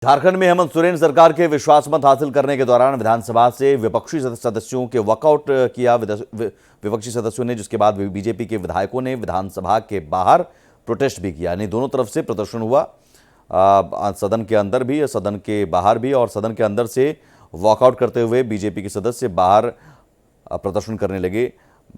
झारखंड में हेमंत सोरेन सरकार के विश्वास मत हासिल करने के दौरान विधानसभा से विपक्षी सदस्यों के वॉकआउट किया विपक्षी सदस्यों ने, जिसके बाद बीजेपी के विधायकों ने विधानसभा के बाहर प्रोटेस्ट भी किया। यानी दोनों तरफ से प्रदर्शन हुआ, सदन के अंदर भी, सदन के बाहर भी, और सदन के अंदर से वॉकआउट करते हुए बीजेपी के सदस्य बाहर प्रदर्शन करने लगे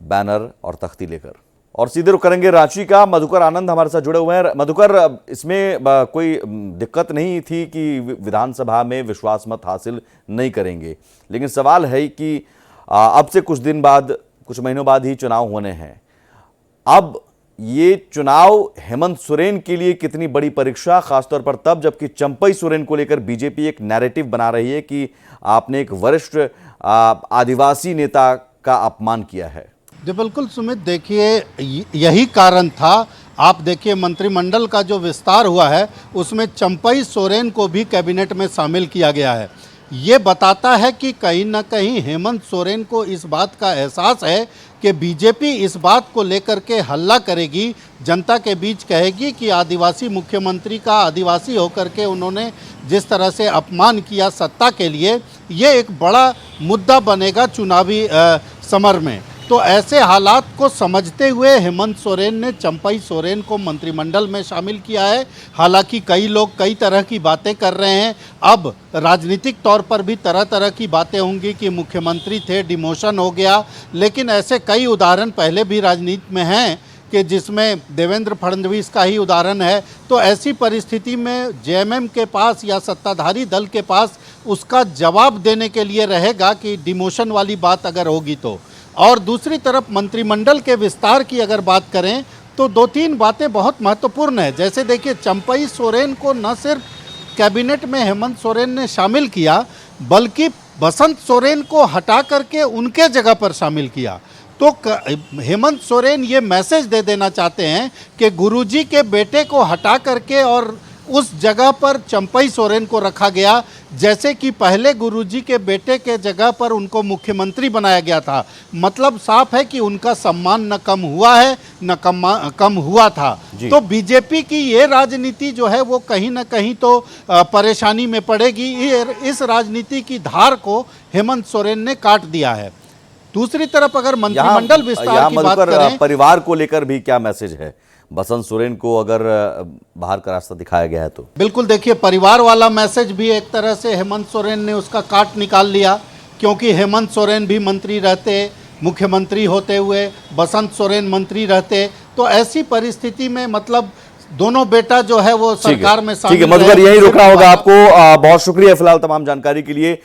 बैनर और तख्ती लेकर। और सीधे रुख करेंगे रांची का। मधुकर आनंद हमारे साथ जुड़े हुए हैं। मधुकर, इसमें कोई दिक्कत नहीं थी कि विधानसभा में विश्वास मत हासिल नहीं करेंगे, लेकिन सवाल है कि अब से कुछ दिन बाद, कुछ महीनों बाद ही चुनाव होने हैं। अब ये चुनाव हेमंत सोरेन के लिए कितनी बड़ी परीक्षा, खासतौर पर तब जबकि चंपई सोरेन को लेकर बीजेपी एक नैरेटिव बना रही है कि आपने एक वरिष्ठ आदिवासी नेता का अपमान किया है। जी बिल्कुल सुमित, देखिए यही कारण था। आप देखिए मंत्रिमंडल का जो विस्तार हुआ है उसमें चंपई सोरेन को भी कैबिनेट में शामिल किया गया है। ये बताता है कि कहीं ना कहीं हेमंत सोरेन को इस बात का एहसास है कि बीजेपी इस बात को लेकर के हल्ला करेगी, जनता के बीच कहेगी कि आदिवासी मुख्यमंत्री का आदिवासी होकर के उन्होंने जिस तरह से अपमान किया सत्ता के लिए, ये एक बड़ा मुद्दा बनेगा चुनावी समर में। तो ऐसे हालात को समझते हुए हेमंत सोरेन ने चंपई सोरेन को मंत्रिमंडल में शामिल किया है। हालांकि कई लोग कई तरह की बातें कर रहे हैं। अब राजनीतिक तौर पर भी तरह तरह की बातें होंगी कि मुख्यमंत्री थे, डिमोशन हो गया, लेकिन ऐसे कई उदाहरण पहले भी राजनीति में हैं कि जिसमें देवेंद्र फडणवीस का ही उदाहरण है। तो ऐसी परिस्थिति में जेएमएम के पास या सत्ताधारी दल के पास उसका जवाब देने के लिए रहेगा कि डिमोशन वाली बात अगर होगी तो। और दूसरी तरफ मंत्रिमंडल के विस्तार की अगर बात करें तो दो तीन बातें बहुत महत्वपूर्ण है। जैसे देखिए, चंपई सोरेन को न सिर्फ कैबिनेट में हेमंत सोरेन ने शामिल किया, बल्कि बसंत सोरेन को हटा करके उनके जगह पर शामिल किया। तो हेमंत सोरेन ये मैसेज दे देना चाहते हैं कि गुरुजी के बेटे को हटा करके और उस जगह पर चंपई सोरेन को रखा गया, जैसे कि पहले गुरुजी के बेटे के जगह पर उनको मुख्यमंत्री बनाया गया था। मतलब साफ है कि उनका सम्मान न कम हुआ है न कम हुआ था। तो बीजेपी की ये राजनीति जो है वो कहीं ना कहीं तो परेशानी में पड़ेगी। इस राजनीति की धार को हेमंत सोरेन ने काट दिया है। दूसरी तरफ अगर मंत्रिमंडल विस्तार की बात करें, परिवार को लेकर भी क्या मैसेज है? बसंत सोरेन को अगर बाहर का रास्ता दिखाया गया है तो बिल्कुल देखिए, परिवार वाला मैसेज भी एक तरह से हेमंत सोरेन ने उसका काट निकाल लिया, क्योंकि हेमंत सोरेन भी मंत्री रहते, मुख्यमंत्री होते हुए बसंत सोरेन मंत्री रहते। तो ऐसी परिस्थिति में मतलब दोनों बेटा जो है वो सरकार में शामिल। ठीक है मधुकर, यही रुकना होगा आपको। बहुत शुक्रिया फिलहाल तमाम जानकारी के लिए।